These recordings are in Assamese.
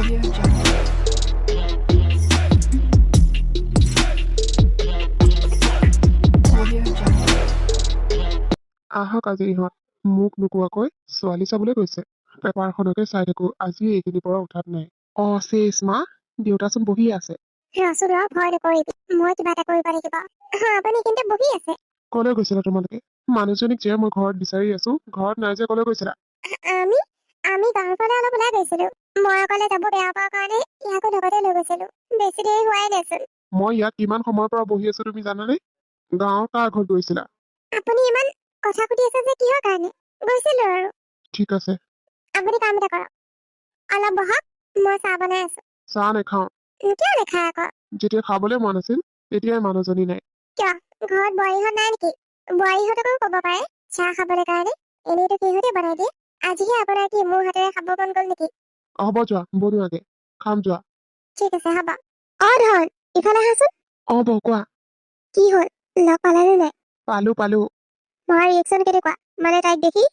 Audio Jungle. Audio Jungle. আহক আজি ইহঁত মোক নোকোৱাকৈ ছোৱালী চাবলৈ গৈছে। পেপাৰখনকে চাই থাকো, আজি এইখিনিৰ পৰা উঠাত নাই। চেচ মা, দেউতাচোন বহি আছে। ৰচোন ৰ, ভয় নকৰিবি, মই কিবা এটা কৰিব লাগিব। আপুনি কিন্তু বহি আছে। কলৈ গৈছিলা তোমালোকে? মানুহজনীক যে মই ঘৰত বিচাৰি আছো, ঘৰত নাই যে, কলৈ গৈছিলা? আমি আমি গাঁৱৰ ফালে অলপ ওলাই গৈছিলো। মই অকলে যাব বেয়া পোৱাৰ কাৰণে ইয়াকো লগতে লৈ গৈছিলো। বেছি দেৰি হোৱাই নাছিল। মই ইয়াত কিমান সময়ৰ পৰা বহি আছো তুমি জানানে? গাঁৱৰ কাৰ ঘৰত গৈছিলা? আপুনি ইমান কথা সুধি আছে যে কিহৰ কাৰণে? গৈছিলো আৰু। ঠিক আছে, আপুনি কাম এটা কৰক, অলপ বহক, মই চাহ বনাই আছো। চাহ নাখাওঁ। কিয় নাখায় আকৌ? যেতিয়া খাবলৈ মন আছিল তেতিয়াই মানুহজনী নাই। কিয়, ঘৰত বোৱাৰীহঁত নাই নেকি? বোৱাৰীহঁতকো ক'ব পাৰে চাহ খাবলৈ কাৰণে। এনেইতো সিহঁতে বনাই দিয়ে। আজিহে আপোনাৰ কি মোৰ হাতেৰে খাব মন গ'ল নেকি? হ'ব যোৱা, বনোৱাগে, খাম যোৱা। ঠিক আছে হ'ব। ধন, ইফালে আহাচোন। বৌ কোৱা। কি হ'ল, লগ পালানে নাই? পালো। মাৰ ৰিয়েকশ্যন কেনেকুৱা, মানে তাইক দেখি?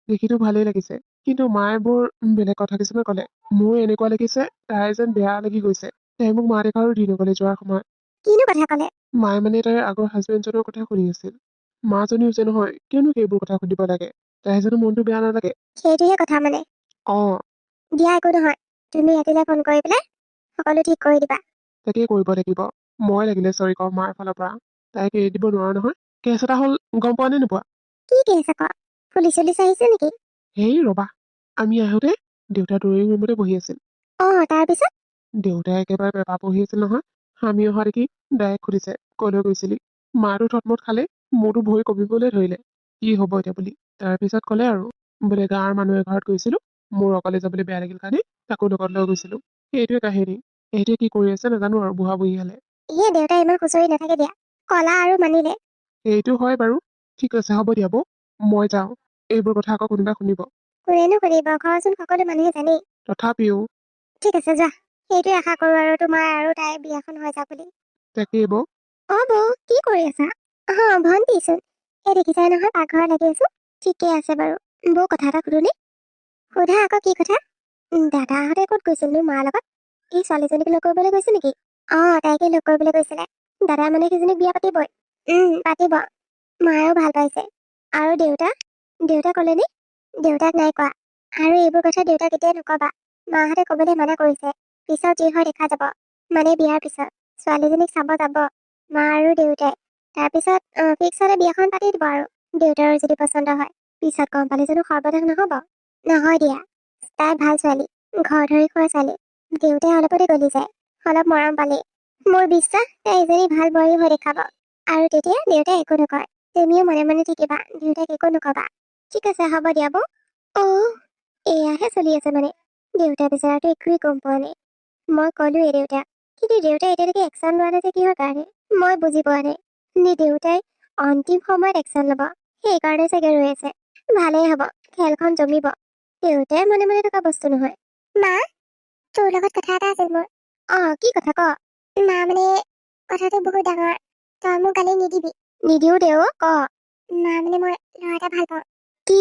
দেখিতো ভালেই লাগিছে, কিন্তু মায়ে বৰ বেলেগ কথা কিছুমান ক'লে। মোৰ এনেকুৱা লাগিছে তাই যেন বেয়া লাগি গৈছে। তাই মোক মা দেখাৰো দি নগলে যোৱাৰ সময়ত। কিনো কথা ক'লে? মায়ে মানে তাইৰ আগৰ হাজবেণ্ডজনৰ কথা শুনি আছিল। মাজনীও যে নহয়, কিয়নো সেইবোৰ কথা সুধিব লাগে? তাই জানো মনটো বেয়া নালাগে? সেইটোহে কথা মানে। অ দিয়া, একো নহয়, তুমি ৰাতিলৈ ফোন কৰি পেলাই সকলো ঠিক কৰি দিবা। তাকেই কৰিব লাগিব। মই লাগিলে চৰি কওঁ মাৰ ফালৰ পৰা। তাইক এৰি দিব নোৱাৰো নহয়। কেছ এটা হ'ল, গম পোৱা নে নোপোৱা? কি কেছ আকৌ? পুলিচ চুলিচ আহিছে নেকি? হেই ৰবা, আমি আহোঁতে দেউতা ড্ৰয়িং ৰুমতে বহি আছিল। তাৰপিছত? দেউতাই একেবাৰে পেপাৰ পঢ়ি আছিল নহয়। আমি অহা দেখি ডাইৰেক্ট সুধিছে, কলৈ গৈছিলি? মাৰটো থতমত খালে, মোৰতো ভৰি কঁপিবলৈ ধৰিলে, কি হব এতিয়া বুলি। তাৰপিছত ক'লে আৰু বোলে গাঁৱৰ মানুহ এঘৰত গৈছিলো, মোৰ অকলে যাবলৈ বেয়া লাগিল কাৰণে তাকো লগত লৈ গৈছিলো। সেইটোৱে কাহিনী। এইটোৱে কি কৰি আছে নাজানো আৰু, বুঢ়া বুঢ়ী হালে। দেউতাই ইমান খুচৰি নাথাকে দিয়া, কলা আৰু মানিলে। সেইটো হয় বাৰু। ঠিক আছে, হ'ব দিয়া বৌ, মই যাওঁ। এইবোৰ কথা আকৌ কোনোবা শুনিব। কোনেনো শুনিব, ঘৰচোন সকলো মানুহে জানেই। তথাপিও। ঠিক আছে যা, সেইটোৱে আশা কৰো আৰু তোমাৰ আৰু তাইৰ বিয়াখন হৈ যাওক বুলি। তাকেই বৌ। বৌ, কি কৰি আছা? ভণ্টিচোন, এই দেখিছাই নহয় পাকঘৰত লাগি আছো। ঠিকে আছে বাৰু। বৌ, কথা এটা সুধোনে? সোধা আকৌ, কি কথা? দাদাহঁতে ক'ত গৈছিলনো মাৰ লগত? এই ছোৱালীজনীক লগ কৰিবলৈ গৈছে নেকি? তাইকে লগ কৰিবলৈ গৈছিলে। দাদা মানে সেইজনীক বিয়া পাতিবই। পাতিব। মায়েও ভাল পাইছে। আৰু দেউতা ক'লেনে? দেউতাক নাই কোৱা। আৰু এইবোৰ কথা দেউতাক কেতিয়াই নকবা। মাহঁতে ক'বলৈ মানা কৰিছে। পিছত যি হয় দেখা যাব। মানে বিয়াৰ পিছত ছোৱালীজনীক চাব যাব মা আৰু দেউতাই। তাৰপিছত ফিক্স হলে বিয়াখন পাতি দিব আৰু। দেউতাৰো যদি পচন্দ হয়। পিছত গম পালে জানো সৰ্বনাশ নহব? নহয় দিয়া, তাই ভাল ছোৱালী, ঘৰ ধৰি খোৱা ছোৱালী। দেউতাই অলপতে গলি যায়, অলপ মৰম পালে। মোৰ বিশ্বাস তাই এজনী ভাল বোৱাৰী হৈ দেখাব। আৰু তেতিয়া দেউতাই একো নকয়। তুমিও মনে মনে থাকিবা, দেউতাক একো নকবা। ঠিক আছে, হ'ব দিয়া বৌ। এয়াহে চলি আছে মানে। দেউতা বিচাৰাটো একোৱেই গম পোৱা নাই। মই ক'লোৱে দেউতাক, কিন্তু দেউতাই এতিয়ালৈকে একশ্যন লোৱা নাই যে কিহৰ কাৰণে? মই বুজি পোৱা নাই। দেউতাই অন্তিম সময়ত একশ্যন ল'ব, সেইকাৰণে চাগে ৰৈ আছে। ভালেই হ'ব, খেলখন জমিব। দেউতাই মনে মনে থকা বস্তু নহয়। মা, তোৰ লগত কথা এটা আছিল মোৰ। কি কথা ক? মা, মানে কথাটো বহুত ডাঙৰ। তই মোক গালি নিদিবি। নিদিও দেও, ক। মা, মানে মই ল'ৰা এটা ভাল পাওঁ। কি?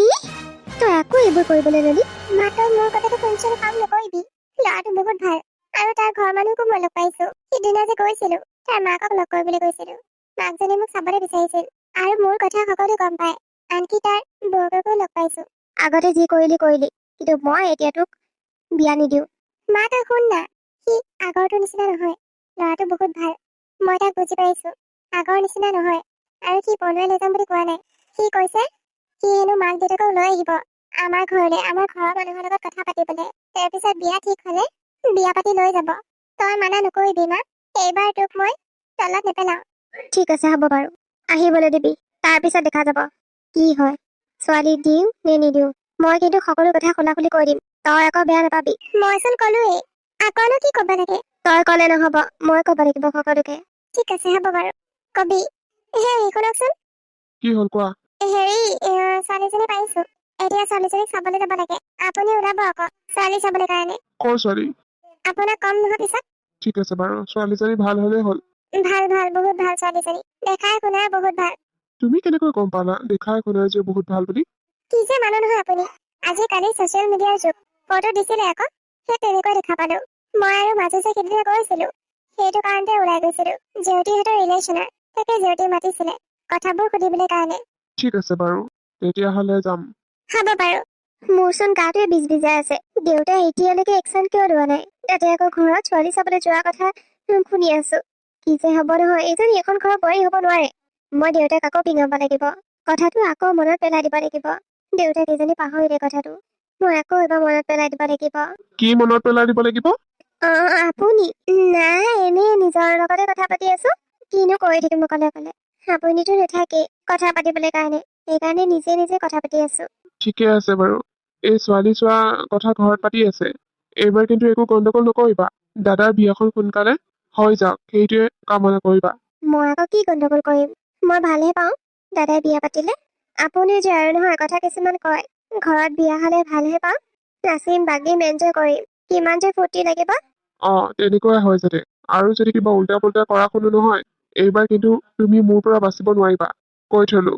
তই আকৌ এইবোৰ কৰিবলৈ ললি? মা, তই মোৰ কথাটো শুনিছনে? কাম নকৰিবি। ল'ৰাটো বহুত ভাল, আৰু তাৰ ঘৰৰ মানুহকো মই লগ পাইছো। সিদিনা যে গৈছিলো, তাৰ মাকক লগ কৰিবলৈ গৈছিলো। মাকজনী মোক চাবলৈ বিচাৰিছিল, আৰু মোৰ কথা সকলো গম পায়। আনকি তাৰ বৌকো লগ পাইছো। আগতে যি কৰিলি, কিন্তু মই এতিয়া তোক বিয়া নিদিওঁ। মা, তই শুন না, সি আগৰটো নিচিনা নহয়। ল'ৰাটো বহুত ভাল, মই তাক বুজি পাইছো। আগৰ নিচিনা নহয়, আৰু সি বনোৱাই লৈ যাম বুলি কোৱা নাই। সি কৈছে সি হেনো মাক দেউতাকক লৈ আহিব আমাৰ ঘৰলৈ, আমাৰ ঘৰৰ মানুহৰ লগত কথা পাতিবলৈ। তাৰপিছত বিয়া ঠিক হলে বিয়া পাতি লৈ যাব। তই মানা নকৰিবি মা, এইবাৰ তোক মই তলত নেপেলাও। ঠিক আছে, হ'ব বাৰু, আহিবলৈ দিবি। তাৰপিছত দেখা যাব কি হয়। ছোৱালী দিওঁ নে নিদিওঁ, মই কিন্তু সকলো কথা খোলাখুলি কৈ দিম। তই আকৌ বেয়া নাপাবি। মইচোন ক'লোৱেই, আকৌনো কি ক'ব লাগে? তই ক'লে নহব, মই ক'ব লাগিব সকলোকে। ঠিক আছে, হ'ব বাৰু, কবি। শুনকচোন। কি হ'ল কোৱা? ছোৱালীজনী পাইছো। এতিয়া ছোৱালীজনীক চাবলৈ যাব লাগে। আপুনি ওলাব আকৌ ছোৱালী চাবলৈ কাৰণে। কৰ ছোৱালী? আপোনাক কম নহয় পিছত। ঠিক আছে বাৰু, ছোৱালীজনী ভাল হলেই হ'ল। ভাল, বহুত ভাল ছোৱালীজনী। দেখাই শুনাই বহুত ভাল। তুমি কেনেকৈ গম পালা দেখাই শুনাই যে বহুত ভাল বুলি? কি যে মানুহ নহয় আপুনি। আজিকালি ছচিয়েল মিডিয়াৰ যুগ। ফটো দিছিলে আকৌ, সেই তেনেকৈ দেখা পালো। মই আৰু মাজে যে সিদিনা গৈছিলো সেইটো কাৰণতে ওলাই গৈছিলো জেউতিহঁতৰ ৰিলেশ্যনৰ তাকে জেউতি মাতিছিলে কথাবোৰ সুধিবলৈ কাৰণে ঠিক আছে বাৰু, তেতিয়াহ'লে যাম। হ'ব বাৰু মোৰচোন গাটোৱে বিজ বিজাই আছে দেউতাই এতিয়ালৈকে একচন কিয় লোৱা নাই তাতে আকৌ ঘৰত ছোৱালী চাবলৈ যোৱা কথা শুনি আছো কি যে হ'ব নহয় এইজনী এখন ঘৰৰ বোৱাৰী হ'ব নোৱাৰে মই দেউতাক আকৌ পিঙাব লাগিব কথাটো আকৌ মনত পেলাই দিব লাগিব দেউতাক এজনী পাহৰিলে কথাটো মই আকৌ এবাৰ মনত পেলাই দিব লাগিব কি মনত পেলাই দিব লাগিব? আপুনি নাই এনেই নিজৰ লগতে কথা পাতি আছো কিনো কৰি থাকিম অকলে অকলে আপুনিতো নাথাকেই কথা পাতিবলৈ কাৰণে সেইকাৰণে নিজে নিজে কথা পাতি আছো ঠিকে আছে বাৰু, এই ছোৱালী চোৱা কথা ঘৰত পাতি আছে। এইবাৰ কিন্তু একো গণ্ডগোল নকৰিবা। দাদাৰ বিয়াখন সোনকালে হৈ যাওক, সেইটোৱে কামনা কৰিবা। মই আকৌ কি গণ্ডগোল কৰিম মই ভালহে পাওঁ দাদাই বিয়া পাতিলে আপুনি যে আৰু নহয় কথা কিছুমান কয় ঘৰত বিয়া হলে ভালহে পাওঁ নাচিম বাগিম এনজয় কৰিম কিমান যে ফূৰ্তি লাগিব তেনেকুৱাই হয় যাতে। আৰু যদি কিবা উল্টা পুল্টা কৰা শুনো নহয়, এইবাৰ কিন্তু তুমি মোৰ পৰা বাচিব নোৱাৰিবা, কৈ থলো।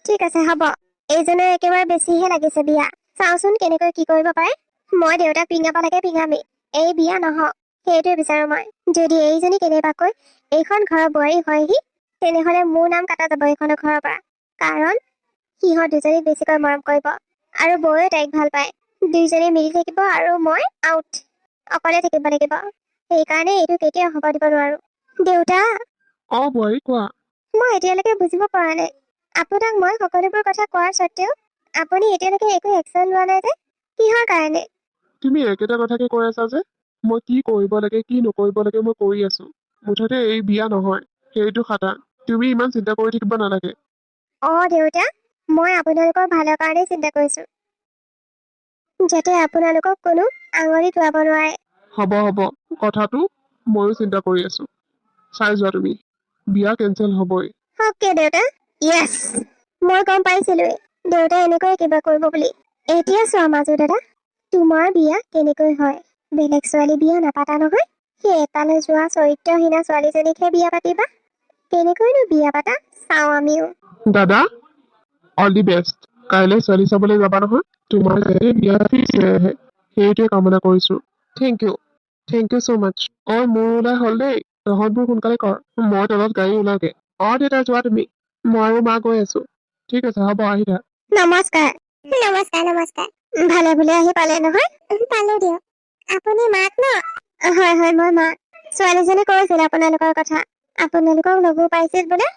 ঠিক আছে হ'ব এইজনে একেবাৰে বেছিহে লাগিছে বিয়া চাওচোন কেনেকৈ কি কৰিব পাৰে মই দেউতাক পিঙাব লাগে পিঙামেই এই বিয়া নহওক সেইটোৱে বিচাৰো মই যদি এইজনী কেনেবাকৈ এইখন ঘৰৰ বোৱাৰী হয়হি তেনেহলে মোৰ নাম কাটা যাব এইখনৰ ঘৰৰ পৰা কাৰণ সিহঁত দুজনীক বেছিকৈ মৰম কৰিব আৰু বৌয়ে তাইক ভাল পায় দুইজনী মিলি থাকিব আৰু মই আউট অকলে থাকিব লাগিব সেইকাৰণে এইটো কেতিয়াও হ'ব দিব নোৱাৰো দেউতা বোৱাৰী কোৱা। মই এতিয়ালৈকে বুজিব পৰা নাই আপোনাক মই সকলোবোৰ কথা কোৱাৰ স্বত্বেও আপুনি এতিয়ালৈকে একো একশ্যন লোৱা নাই যে কিহৰ কাৰণে তুমি একেটা কথাকে কৈ আছা যে মই কি কৰিব লাগে কি নকৰিব লাগে মই কৰি আছো মুঠতে এই বিয়া নহয় সেইটো খাটা তুমি ইমান চিন্তা কৰি থাকিব নালাগে দেউতা মই আপোনালোকৰ ভালৰ কাৰণে চিন্তা কৰিছো যাতে আপোনালোকক কোনো আঙুলি টোৱাব নোৱাৰে হ'ব কথাটো ময়ো চিন্তা কৰি আছো চাই যোৱা তুমি বিয়া কেঞ্চেল হ'বই অ'কে দেউতা য়েছ মই গম পাইছিলোৱে দেউতাই এনেকৈ কিবা কৰিব বুলি এতিয়া চোৱা মাজু দাদা তোমাৰ বিয়া কেনেকৈ হয় বেলেগ ছোৱালী বিয়া নাপাতা নহয় সেই এটালৈ যোৱা চৰিত্ৰহীনা ছোৱালীজনীকহে বিয়া পাতিবা কেনেকৈনো বিয়া পাতা চাওঁ আমিও দাদা অল দি বেষ্ট কাইলৈ ছোৱালী চাবলৈ যাবা নহয় তোমাৰ যাতে বিয়া ফিক্স হৈ আহে সেইটোৱে কামনা কৰিছো থেংক ইউ ছ' মাছ মোৰ ওলাই হ'ল দেই তহঁতবোৰ সোনকালে কৰ মই তলত গাড়ী ওলাওগে দেউতা যোৱা তুমি মই আৰু মা গৈ আছো ঠিক আছে হ'ব আহি থাক নমস্কাৰ ভালে ভালে আহি পালে নহয় পালো দিয়ক আপুনি মাক ন হয় মই মাক ছোৱালীজনী কৈছিল আপোনালোকৰ কথা আপোনালোকক লগো পাইছিল বোলে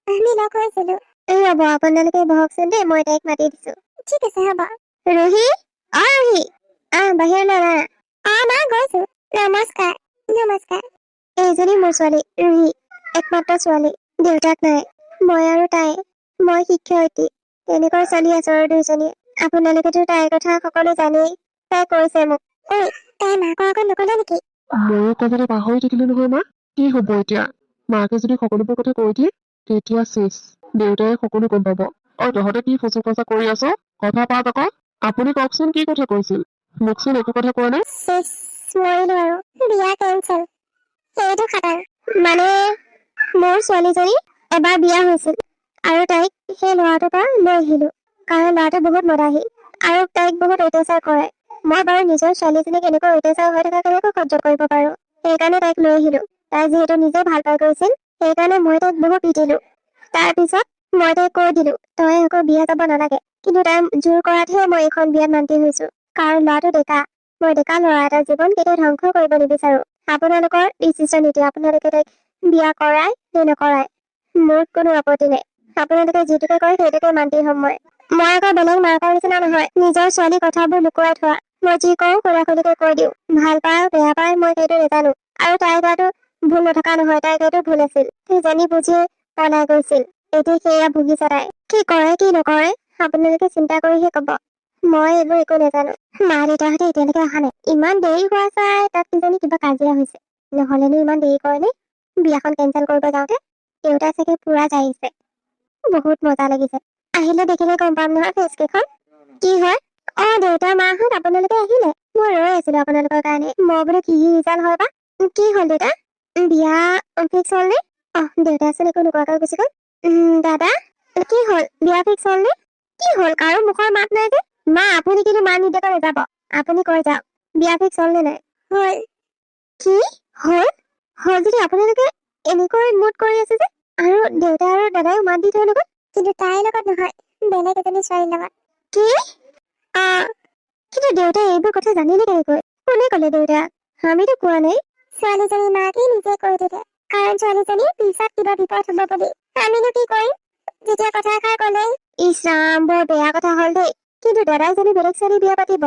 আমি লগ হৈছিলো ৰ'ব আপোনালোকে বহকচোন দেই মই তাইক মাতি দিছো ঠিক আছে হ'ব ৰুহি ৰুহি বাহিৰলৈ মা গৈছো নমস্কাৰ এইজনী মোৰ ছোৱালী ৰুহি একমাত্ৰ ছোৱালী দেউতাক নাই মই আৰু তাই মই শিক্ষয়িত্ৰী তেনেকৈ চলি আছো আৰু দুইজনী আপোনালোকেতো তাইৰ কথা সকলো জানেই তাই কৈছে মোক তাই মাকৰ আগত নকলে নেকি ময়ো ক'বলৈ পাহৰি থাকিলো নহয় মা কি হ'ব এতিয়া মাকে যদি সকলোবোৰ কথা কৈ দিয়ে তেতিয়া চেছ দেউতাই সকলো গম পাব তহঁতে কি ফচু ফচা কৰি আছ কথা পাত আকৌ আপুনি কওকচোন কি কথা কৈছিল মোকচোন একো কথা কোৱা নাই মৰিলো আৰু বিয়া কেঞ্চেল সেইটো খাটাৰ মানে মোৰ ছোৱালীজনী এবাৰ বিয়া হৈছিল আৰু তাইক সেই ল'ৰাটোৰ পৰা লৈ আহিলো কাৰণ ল'ৰাটো বহুত মদাহী আৰু তাইক বহুত অত্যাচাৰ কৰে মই বাৰু নিজৰ ছোৱালীজনীক এনেকৈ অত্যাচাৰ হৈ থকা কেনেকৈ সহ্য কৰিব পাৰো সেইকাৰণে তাইক লৈ আহিলো তাই যিহেতু নিজে ভাল পাই গৈছিল সেইকাৰণে মই তাইক বহুত পিটিলো তাৰপিছত মই তাইক কৈ দিলো তই আকৌ বিয়া যাব নালাগে কিন্তু তাই জোৰ কৰাতহে মই এইখন বিয়াত মান্তি হৈছো কাৰণ ল'ৰাটো ডেকা মই ডেকা ল'ৰা এটাৰ জীৱন কেতিয়াও ধ্বংস কৰিব নিবিচাৰো আপোনালোকৰ ডিচিশ্যন এতিয়া আপোনালোকে তাইক বিয়া কৰাই নে নকৰাই মোৰ কোনো আপত্তি নাই আপোনালোকে যিটোকে কয় সেইটোকে মান্তি হ'ম মই আকৌ বেলেগ মাকৰ নিচিনা নহয় নিজৰ ছোৱালী কথাবোৰ লুকুৱাই থোৱা মই যি কওঁ খুৰা-খুৰীকে কৈ দিওঁ ভাল পাই বেয়া পাই মই সেইটো নাজানো আৰু তাইৰ গাতো ভুল নথকা নহয় তাইৰ গাতো ভুল আছিল সেই জানি বুজিয়ে পলাই গৈছিল এতিয়া সেয়া ভুগিছে তাই কি কৰে কি নকৰে আপোনালোকে চিন্তা কৰিহে কব মই এইবোৰ একো নাজানো মা দেউতাহঁতে এতিয়ালৈকে অহা নাই ইমান দেৰি হোৱা চাই তাত কিজানি কিবা কাজিয়া হৈছে নহলেনো ইমান দেৰি কৰে নে বিয়াখন কেঞ্চেল কৰিব যাওঁতে দেউতাই চাগে পুৰা যাইছে বহুত মজা লাগিছে আহিলে দেখিলে গম পাম নহয় ফেচ কেইখন কি হয় দেউতা মাহঁত আপোনালোকে আহিলে মই ৰৈ আছিলো আপোনালোকৰ কাৰণে মই বোলো কি ৰিজাল্ট হয় বা কি হ'ল দেউতা বিয়া ফিক্স হ'ল নে দেউতাই চোন একো নোকোৱাকৈ গুচি গ'ল দাদা কি হ'ল বিয়া ফিক্স হ'ল নে কি হ'ল কাৰো মুখৰ মাত নাই যে মা আপুনি কিন্তু মাক নিদিয়াকৈ নাযাব আপুনি কৈ যাওক বিয়া ফিক্স হ'ল নে নাই হ'ল কি হ'ল হ'ল যদি আপোনালোকে এনেকৈ মুড কৰি আছে যে আৰু দেউতা আৰু দাদাইও মাত দি থৈ লগত কিন্তু তাইৰ লগত নহয় বেলেগ এজনী ছোৱালীৰ লগত কি কিন্তু দেউতাই এইবোৰ কথা জানিলে কেনেকৈ কোনে ক'লে দেউতাক আমিতো কোৱা নাই ছোৱালীজনীৰ মাকে নিজে কৈ দিলে কাৰণ ছোৱালীজনী পিছত কিবা বিপদ হ'ব বুলি আমিনো কি কৰিম যেতিয়া কথা এষাৰ ক'লে ইছ ৰাম বৰ বেয়া কথা হ'ল দেই কিন্তু দাদাই যদি বেলেগ ছোৱালী বিয়া পাতিব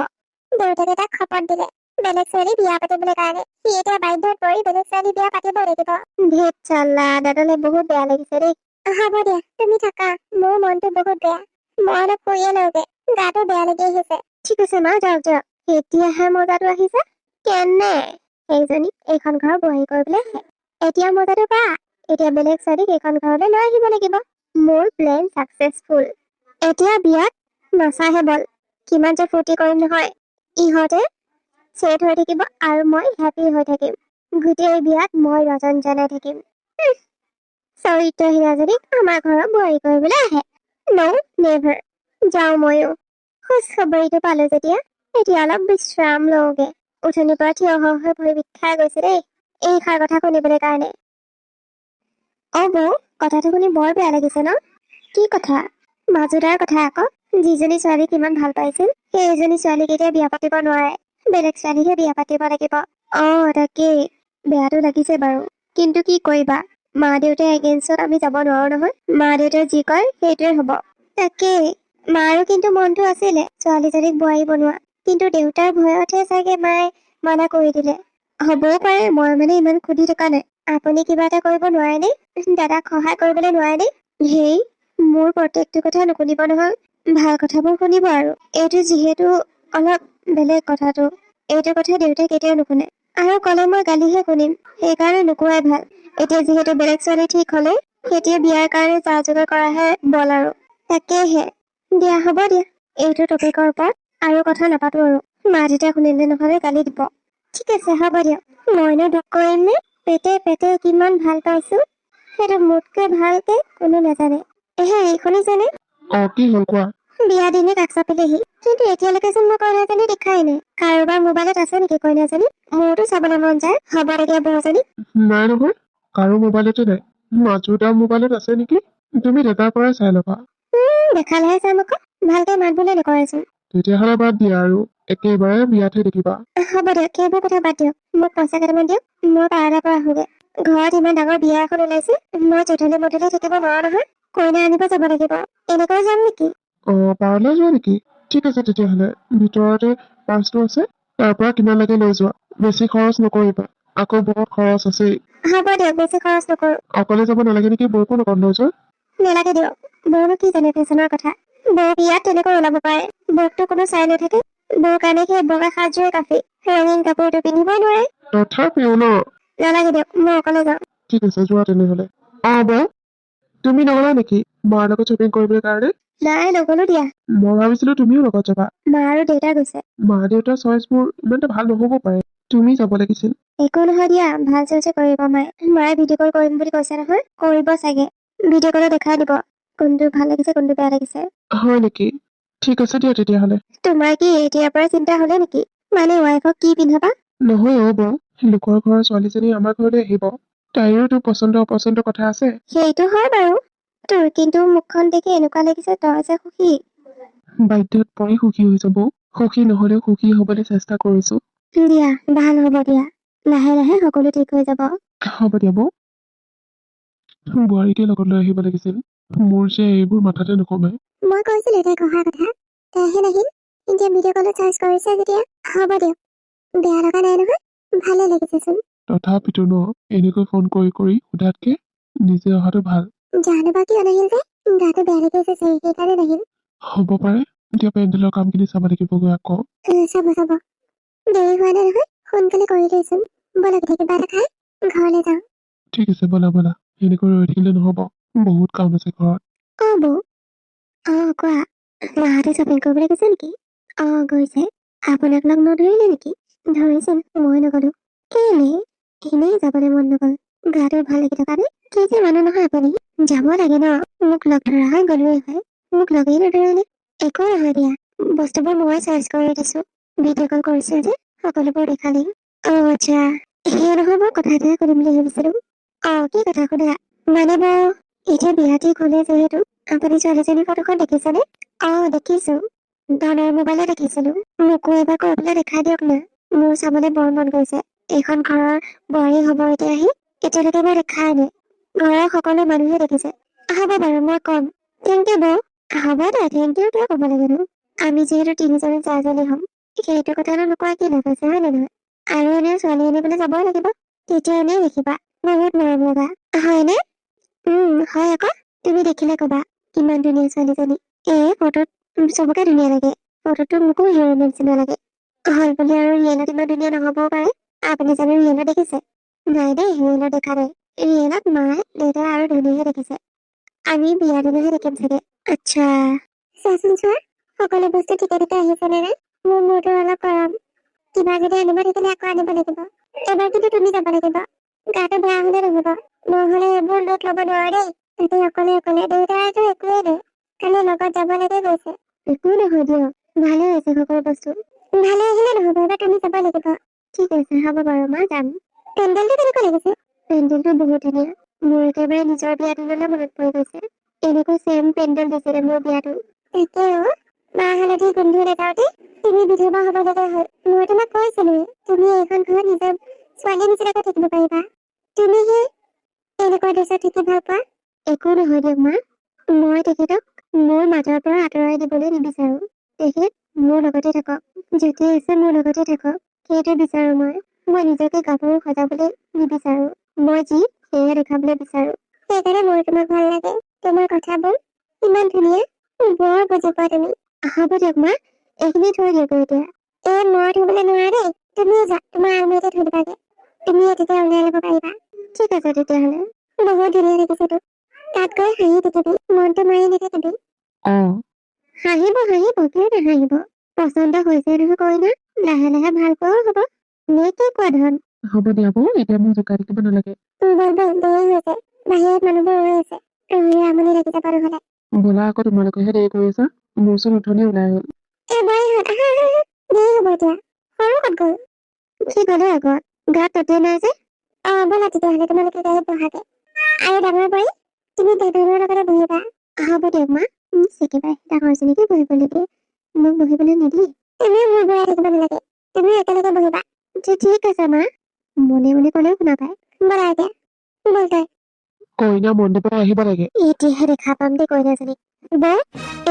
দেউতাকে তাক শপত দিলে বেলেগ ছোৱালী বিয়া পাতিবলৈ কাৰণে সি এতিয়া বাধ্যত পৰি বেলেগ ছোৱালী বিয়া পাতিব লাগিব ধেত চাল্লা দাদালে বহুত বেয়া লাগিছে দেই হ'ব দিয়া তুমি থাকা মোৰ মনটো বহুত বেয়া মই অলপ শুইয়ে লওঁগে গাটো বেয়া লাগি আহিছে ঠিক আছে মা যাওক যাওক এতিয়াহে মজাটো আহিছে কেনে সেইজনী এইখন ঘৰ বোৱাৰী কৰিবলৈ আহে এতিয়া মজাটো পা এতিয়া বেলেগ ছোৱালীক এইখন ঘৰলৈ লৈ আহিব লাগিব মোৰ প্লেন ছাকচেছফুল এতিয়া বিয়াত নচাহে বল কিমান যে ফূৰ্তি কৰিম নহয় ইহঁতে ছেট হৈ থাকিব আৰু মই হেপী হৈ থাকিম গোটেই বিয়াত মই ৰজন জনাই থাকিম চৰিত্ৰহীনাজনীক আমাৰ ঘৰৰ বোৱাৰী কৰিবলৈ আহে ন' নেভাৰ যাওঁ ময়ো খোজ খবৰিটো পালো যেতিয়া এতিয়া অলপ বিশ্ৰাম লওঁগে উঠনিৰ পৰা থিয় হৈ ভৰি বিষাই গৈছে দেই এইষাৰ কথা শুনিবলৈ কাৰণে বৌ কথাটো শুনি বৰ বেয়া লাগিছে ন কি কথা মাজুদাৰ কথা আকৌ যিজনী ছোৱালীক ইমান ভাল পাইছিল সেইজনী ছোৱালীক এতিয়া বিয়া পাতিব নোৱাৰে বেলেগ ছোৱালীহে বিয়া পাতিব লাগিব তাকেই বেয়াটো লাগিছে বাৰু কিন্তু কি কৰিবা মা দেউতাৰ এগেইনষ্টত আমি যাব নোৱাৰো নহয় মা দেউতাই যি কয় সেইটোৱে হ'ব তাকেই মাৰো কিন্তু মনটো আছিলে ছোৱালীজনীক বোৱাৰী বনোৱা কিন্তু দেউতাৰ ভয়তহে চাগে মায়ে মানা কৰি দিলে হ'বও পাৰে মই মানে ইমান খুদি থকা নাই আপুনি কিবা এটা কৰিব নোৱাৰেনে দাদাক সহায় কৰিবলৈ নোৱাৰেনে হেই মোৰ প্ৰত্যেকটো কথা নুশুনিব নহয় ভাল কথাবোৰ শুনিব আৰু এইটো যিহেতু অলপ বেলেগ কথাটো এইটো কথা দেউতাই কেতিয়াও নুশুনে আৰু ক'লে মই গালিহে শুনিম সেইকাৰণে নোকোৱাই ভাল এতিয়া যিহেতু বেলেগ ছোৱালী ঠিক হলে তেতিয়া বিয়াৰ কাৰণে যা যোগাৰ কৰাহে বল আৰু তাকেহে দিয়া হ'ব দিয়া এইটো টপিকৰ ওপৰত আৰু কথা নাপাতো আৰু মা দেউতাই শুনিলে নহলে গালি দিব ঠিক আছে হ'ব দিয়ক মইনো দুখ কৰিম নে পেটে পেটে কিমান ভাল পাইছো সেইটো মোতকৈ ভালকে কোনো নাজানে শুনিছেনে কি হ'ল কোৱা বিয়া দিনে কাষ চাপিলেহি কিন্তু এতিয়ালৈকে চোন মই কইনাজনী দেখাই নাই কাৰোবাৰ মোবাইলত আছে নেকি কইনাজনী মোৰতো চাবলৈ মন যায় হ'ব লাগে বৌজনী নাই নহয় কাৰো মোবাইলতে নাই মাজুদাৰ মোবাইলত আছে নেকি তুমি দেউতাৰ পৰাই চাই ল'বা দেখালেহে চাম আকৌ ভালকে মাত বোলে নকৰেচোন তেতিয়াহ'লে বাদ দিয়া আৰু একেবাৰে বিয়াতহে দেখিবা হ'ব দিয়ক সেইবোৰ কথা বাদ দিয়ক মোক পইচা কেইটামান দিয়ক মই পাৰ্লাৰ পৰা আহোগে ঘৰত ইমান ডাঙৰ বিয়া এখন ওলাইছে মই যধলে মধলে থাকিব নোৱাৰো নহয় কইনা আনিব যাব লাগিব এনেকৈ যাম নেকি পাৰ্লাৰ যোৱা নেকি ঠিক আছে তেতিয়াহ'লে ভিতৰতে পাৰ্চটো আছে তাৰ পৰা কিমান লাগে লৈ যোৱা বেছি খৰচ নকৰিবা আকৌ বহুত খৰচ আছেই হ'ব দিয়ক বেছি খৰচ নকৰো অকলে যাব নালাগে নেকি বৌকো লগত লৈ যোৱা নেলাগে দিয়ক বৌনো কি জানে ফেশ্বনৰ কথা বৌ বিয়াত তেনেকৈ ওলাব পাৰে বৌকতো কোনো চাই নাথাকে বৌৰ কাৰণে সেই বগা সাজযোৰে কাফি ৰঙীন কাপোৰটো পিন্ধিবই নোৱাৰে তথাপিও ন নালাগে দিয়ক মই অকলে যাওঁ ঠিক আছে যোৱা তেনেহ'লে বৌ তুমি নগলা নেকি মাৰ লগত শ্বপিং কৰিবলৈ কাৰণে নাই নগলো দিয়া মই ভাবিছিলো তুমিও লগত যাবা মা আৰু দেউতা গৈছে মা দেউতাৰ চইচবোৰ ইমান এটা ভাল নহ'ব পাৰে তুমি যাব লাগিছিল একো নহয় দিয়া ভাল চইচে কৰিব মায়ে ভিডিঅ' কল কৰিম বুলি কৈছে নহয় কৰিব চাগে ভিডিঅ' কলত দেখাই দিব কোনটো ভাল লাগিছে কোনটো বেয়া লাগিছে হয় নেকি ঠিক আছে দিয়া তেতিয়াহ'লে তোমাৰ কি এতিয়াৰ পৰা চিন্তা হলে নেকি মানে ৱাইফক কি পিন্ধাবা নহয় বৌ লোকৰ ঘৰৰ ছোৱালীজনী আমাৰ ঘৰলৈ আহিব তাইৰো তোৰ পচন্দ অপচন্দ কথা আছে সেইটো হয় বাৰু তোৰ কিন্তু মুখখন দেখি এনেকুৱা লাগিছে তই যে সুখী বাধ্যত পৰি সুখী হৈছো বৌ সুখী নহলেও সুখী হবলৈ চেষ্টা কৰিছো দিয়া ভাল হ'ব দিয়া লাহে লাহে সকলো ঠিক হৈ যাব হ'ব দিয়া বৌ বোৱাৰীকে লগত লৈ আহিব লাগিছিল মোৰ যে এইবোৰ মাথাতে নোসোমায় মই কৈছিলো তাইক অহাৰ কথা তাইহে নাহিল এতিয়া ভিডিঅ' কলত চাৰ্জ কৰিছে যেতিয়া হ'ব দিয়ক বেয়া লগা নাই নহয় ভালে লাগিছেচোন তথাপিতো ন এনেকৈ ফোন কৰি কৰি সোধাতকে নিজে অহাটো ভাল জানো বা কিয় নাহিল যে গাটো বেয়া লাগিছে সেইকাৰণে নাহিল হ'ব পাৰে এতিয়া পেণ্ডেলৰ কামখিনি চাব লাগিবগৈ আকৌ চাব দেৰি হোৱা নাই নহয় সোনকালে কৰি দিয়েচোন বলক কিবা এটা খাই ঘৰলৈ যাওঁ ঠিক আছে ব'লা ব'লা এনেকৈ ৰৈ থাকিলে নহ'ব বহুত কাম আছে ঘৰত বৌ কোৱা মাহঁতে শ্বপিং কৰিবলৈ গৈছে নেকি গৈছে আপোনাক লগ নধৰিলে নেকি ধৰিছিল মই নগলো কেলে এনেই যাবলৈ মন নগল গাটো ভাল লাগি থকা নে কি যে মানুহ নহয় আপুনি যাব লাগে ন মোক লগ ধৰা হয় গলোৱে হয় মোক লগেই নধৰিলে একো নহয় দিয়া বস্তুবোৰ মই চাৰ্চ কৰি দিছো ভিডিঅ' কল কৰিছো যে সকলোবোৰ দেখালেই আচ্ছা সেই নহয় মই কথা এটা সুধিম বুলি ভাবিছিলো। কি কথা সোধা? মানে মই এতিয়া বিয়া ঠিক হলে যিহেতু আপুনি ছোৱালীজনীৰ ফটোখন দেখিছেনে? দেখিছো। ধনৰ মোবাইলে দেখিছিলো। মোকো এবাৰ কৈ পেলাই দেখাই দিয়ক না। মোৰ চাবলৈ বৰ মন গৈছে। এইখন ঘৰৰ বোৱাৰী হব এতিয়া আহি এতিয়ালৈকে মই দেখাই নাই। ঘৰৰ সকলো মানুহে দেখিছে। হ'ব বাৰু মই কম। থেংক ইউ বৌ। হ'ব দে, থেংক ইউ কিয় ক'ব লাগে নো? আমি যিহেতু তিনিজনী চাৰিজনী হ'ম সেইটো কথাটো নোকোৱা কি লাভ আছে হয় নে নহয়? আৰু এনেও ছোৱালী আনিবলৈ যাবই লাগিব। তেতিয়া এনেই দেখিবা বহুত মৰম লগা। হয়নে? হয় আকৌ। তুমি দেখিলে কবা কিমান ধুনীয়া ছোৱালীজনী। ফটোত চবকে ধুনীয়া লাগে। ফটোটো মোকো হিৰ'ইনৰ নিচিনা লাগে। হল বুলি আৰু ৰিয়েলত ইমান ধুনীয়া নহবও পাৰে। আপুনি জানো ৰিয়েলত দেখিছে? নাই দেই, ৰিয়েলত দেখা নাই। ৰিয়েলত মায়ে দেউতা আৰু ধুনীয়াহে দেখিছে। আমি বিয়াৰ দিনাহে দেখিম চাগে। আচ্ছা চোৱাচোন চোৱা, সকলো বস্তু ঠিকে ঠিকে আহিছে নে নাই? মোৰ মূৰটো অলপ গৰম। কিবা যদি আনিব থাকিলে আকৌ আনিব লাগিব। এবাৰ কিন্তু তুমি যাব লাগিব। গাটো বেয়া হলে নহব। নহলে এইবোৰ লোট লব নোৱাৰো দেই। তাতে অকলে অকলে দেউতাৰতো একোৱেই নাই। খালি লগত যাব লাগে গৈছে। একো নহয় দিয়ক, ভালে হৈছে সকলো বস্তু। ভালে আহিলে নহব, এবাৰ তুমি যাব লাগিব। ঠিক আছে হ'ব বাৰু মই যাম। পেণ্ডেলটো কেনেকুৱা লাগিছে? পেণ্ডেলটো বহুত ধুনীয়া। মোৰ একেবাৰে নিজৰ বিয়া দিনলৈ মনত পৰি গৈছে। এনেকৈ চেম পেণ্ডেল দিছিলে মোৰ বিয়াতো। তাকে মাহ হালধি গোন্ধ নেপাওঁতে তুমি বিধৱা হব লগা হ'ল। মই তোমাক কৈছিলোৱে তুমি এইখন ঘৰত নিজৰ ছোৱালী নিচিনাকৈ থাকিব পাৰিবা। তুমিহে এনেকুৱা ড্ৰেছত থাকি ভাল পোৱা। একো নহয় দিয়ক মা, মই তেখেতক মোৰ মাজৰ পৰা আঁতৰাই দিবলৈ নিবিচাৰো। তেখেত মোৰ লগতে থাকক, যেতিয়া আছে মোৰ লগতে থাকক, সেইটো বিচাৰো মই। মই নিজকে গাভৰু সজাবলৈ নিবিচাৰো। মই যি সেয়ে দেখাবলৈ বিচাৰো। সেইকাৰণে মোৰ তোমাক ভাল লাগে। তোমাৰ কথাবোৰ ইমান ধুনীয়া, বৰ বুজি পোৱা তুমি। হ'ব দিয়ক মা, এইখিনি থৈ দিয়ক এতিয়া। মই থবলৈ নোৱাৰা দেই। তুমি যা, তোমাৰ আলমাৰিতে থৈ দিবাগে। তুমি তেতিয়া উলিয়াই ল'ব পাৰিবা। ঠিক আছে তেতিয়াহ'লে। বহুত ধুনীয়া দেখিছে তোক। তাত গৈ হাঁহি থাকিবি, মনটো মাৰি নাথাকিবি। হাঁহিব হাঁহিব, কিয় নাহাঁহিব? পচন্দ হৈছে নহয় কইনা, লাহে লাহে ভাল পোৱাও হ'ব। নে কি কোৱা ধন? হ'ব দিয়া বৌ, এতিয়া মোক জোকাই থাকিব নালাগে। বল বল, দেৰি হৈছে। বাহিৰত মানুহবোৰ ৰৈ আছে। ৰৈ আমনি লাগি যাব নহ'লে। ব'লা আকৌ, তোমালোকেহে দেৰি কৰি আছা। মোৰচোন উঠনি ওলাই হ'ল। বোৱাৰীহঁত আহা আহা আহা। দেৰি হ'ব এতিয়া। সৰু ক'ত গ'ল? সি গ'লে আগত, গাত ততেই নাই যে। ব'লা তেতিয়াহ'লে তোমালোকে গাড়ীত বহাগে। আৰু ডাঙৰ বোৱাৰী, তুমি ধনৰ লগতে বহিবা। হ'ব দিয়ক মা। একেবাৰে ডাঙৰজনীকে বহিবলৈ দিয়ে, মোক বহিবলৈ নিদিয়ে। তুমিও মোৰ বহাই থাকিব নালাগে, তুমিও একেলগে বহিবা। ঠিক আছে মা। মনে মনে ক'লেও শুনা পায়। ব'লা এতিয়া, ব'ল তই। কইনা মণ্ডপত আহিব লাগে। এতিয়াহে দেখা পাম দেই কইনাজনীক। বৌ,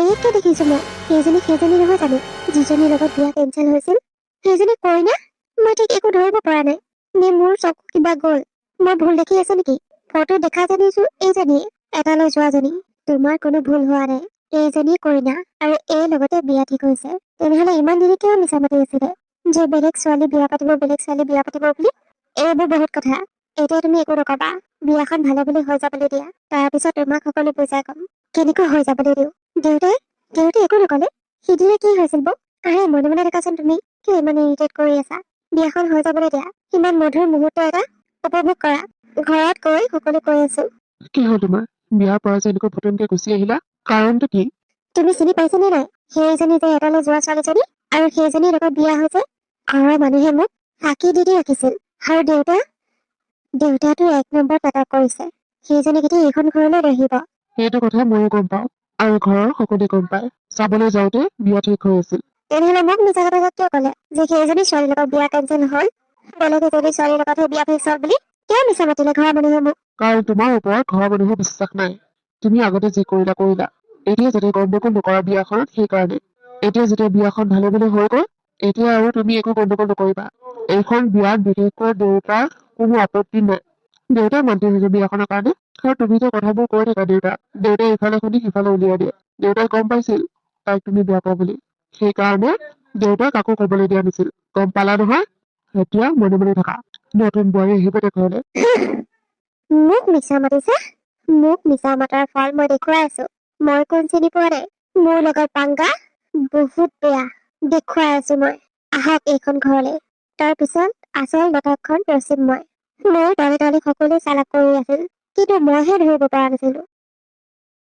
এইকে দেখিছো মই। সেইজনী নহয় জানো, যিজনীৰ লগত বিয়া কেঞ্চেল হৈছিল? সেইজনী কইনা? মই ঠিক একো ধৰিব পৰা নাই। নে মোৰ চকু কিবা গ'ল? মই ভুল দেখি আছো নেকি? ফটো দেখা জানিছো এইজনীয়ে, এটালৈ যোৱাজনী। তোমাৰ কোনো ভুল হোৱা নাই। এইজনী কইনা, আৰু এই লগতে বিয়া ঠিক হৈছে। তেনেহলে ইমান দিনে কিয় মিছা মাতি আছিলে যে বেলেগ ছোৱালী বিয়া পাতিব বুলি? এইবোৰ বহুত কথা। এতিয়া তুমি একো নকবা। বিয়াখন ভালে বুলি হৈ যাবলৈ দিয়া। তাৰপিছত তোমাক সকলো বুজাই কম। কেনেকৈ হৈ যাবলৈ দিওঁ? দেউতাই একো নকলে? সিদিনা কি হৈছিল বৌ? আৰে মনে মনে থাকাচোন তুমি। কিয় ইমান ইৰিটেট কৰি আছা? বিয়াখন হৈ যাবলৈ দিয়া। ইমান মধুৰ মুহূৰ্ত এটা উপভোগ কৰা। ঘৰত গৈ সকলো কৈ আছো। কি হ'ল তোমাৰ? বিয়াৰ পৰা যে এনেকৈ ফটনকে গুচি আহিলা, কাৰণটো কি? তুমি চিনি পাইছানে নাই? সেইজনী যে এটালৈ যোৱা ছোৱালীজনী, আৰু সেইজনীৰ লগত বিয়া হৈছে। ঘৰৰ মানুহে মোক ফাঁকি দি ৰাখিছিল। আৰু দেউতাটো 1 নম্বৰ নাটক কৰিছে। সেইজনী কেতিয়া এইখন ঘৰলৈ নাহিব। সেইটো কথা ময়ো গম পাওঁ, আৰু ঘৰৰ সকলোৱে গম পায়। চাবলৈ যাওঁতে বিয়া ঠিক হৈ আছিল। তেনেহলে মোক মিছা কথা কিয় ক'লে যে সেইজনী ছোৱালীৰ লগত বিয়া কেঞ্চেল হ'ল? বেলেগ এজনী ছোৱালীৰ লগতহে বিয়া ফিক্স হ'ল বুলি কিয় মিছা মাতিলে ঘৰৰ মানুহে মোক? কাৰণ তোমাৰ ওপৰত ঘৰৰ মানুহৰ বিশ্বাস নাই। তুমি আগতে যি কৰিলা। এতিয়া যাতে গণ্ডগোল নকৰা বিয়াখনত, সেইকাৰণে। এতিয়া যেতিয়া বিয়াখন ভালে ভালে হৈ গ'ল, এতিয়া আৰু তুমি একো গণ্ডগোল নকৰিবা। এইখন বিয়াত বিশেষকৈ দেউতাৰ কোনো আপত্তি নাই। দেউতাই মান্তি হৈছে বিয়াখনৰ কাৰণে। আৰু তুমি যে কথাবোৰ কৈ থাকা দেউতাই ইফালে শুনি সিফালে উলিয়াই দিয়ে। দেউতাই গম পাইছিল তাইক তুমি বেয়া পোৱা বুলি। সেইকাৰণে দেউতাই কাকো কবলৈ দিয়া নাছিল। গম পালা নহয়? এতিয়া মনে মনে থাকা। নতুন বোৱাৰী আহিব দে ঘৰলৈ। মোক মিছা মাতিছে? মোক মিছা মাতাৰ ফল মই দেখুৱাই আছো। মই কোন চিনি পোৱা নাই? মোৰ লগত পাংগা বহুত বেয়া দেখুৱাই আছো মই। আহক এইখন ঘৰলৈ। তাৰপিছত আচল নাটকখন ৰচিম মই। মোৰ দলে দলে সকলো চালাক কৰি আছিল, কিন্তু মইহে ধৰিব পৰা নাছিলো।